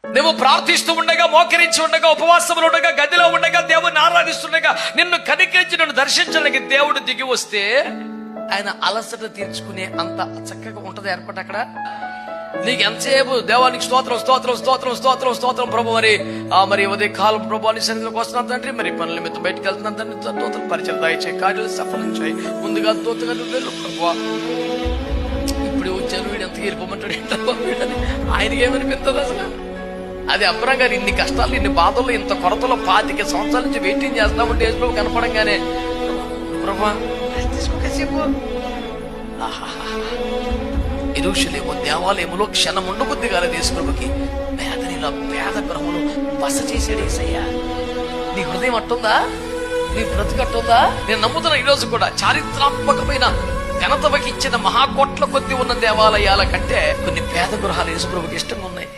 నువ్వు ప్రార్థిస్తూ ఉండగా, మోకరించి ఉండగా, ఉపవాసములు ఉండగా, గదిలో ఉండగా, దేవుని ఆరాధిస్తుండగా, నిన్ను కనికరించి నన్ను దర్శించడానికి దేవుడు దిగి వస్తే ఆయన అలసట తీర్చుకునే అంత చక్కగా ఉంటది ఏర్పాటు అక్కడ. నీకు ఎంతసేపు దేవానికి స్తోత్రం స్తోత్రం స్తోత్రం స్తోత్రం స్తోత్రం ప్రభు, మరి ఉదయ కాలం ప్రభు నీ సన్నిధిలోకి వస్తున్నాను తండ్రి, మరి పనుల మీద బయటకు వెళ్తున్నాను తండ్రి, స్తోత్రం పరిచయం దయచేయి, కార్యాలు సఫలం చేయి, ముందుగా స్తోత్రంగా నువ్వు వెళ్ళు ప్రభు. ఇప్పుడు వచ్చాను వీడు ఎంత గెలిపోమంటాడు ఏంటో వీడని ఆయనకి ఏమనిపిస్తుంది అసలు? అది అబ్రాం గారు ఇన్ని కష్టాలు, ఇన్ని బాధలు, ఇంత కొరతలో 25 సంవత్సరాల నుంచి వెయిటింగ్ చేస్తా ఉంటే యేసు ప్రభు కనపడంగానే ప్రభు తీసుకోసేపు యెరూషలేము దేవాలయములో క్షణం ఉండబుద్ధి కాలేదు యేసు ప్రభుకి. పేదనిలో పేద గృహములు బస చేసాడు యేసయ్య. నీ హృదయం అట్టుందా? నీ బ్రతుకట్టుందా? నేను నమ్ముతున్నా ఈరోజు కూడా చారిత్రాత్మకమైన ఘనతకి ఇచ్చిన మహాకోట్ల కొద్ది ఉన్న దేవాలయాల కంటే కొన్ని పేద గృహాలు యేసు ప్రభుకి ఇష్టంగా ఉన్నాయి.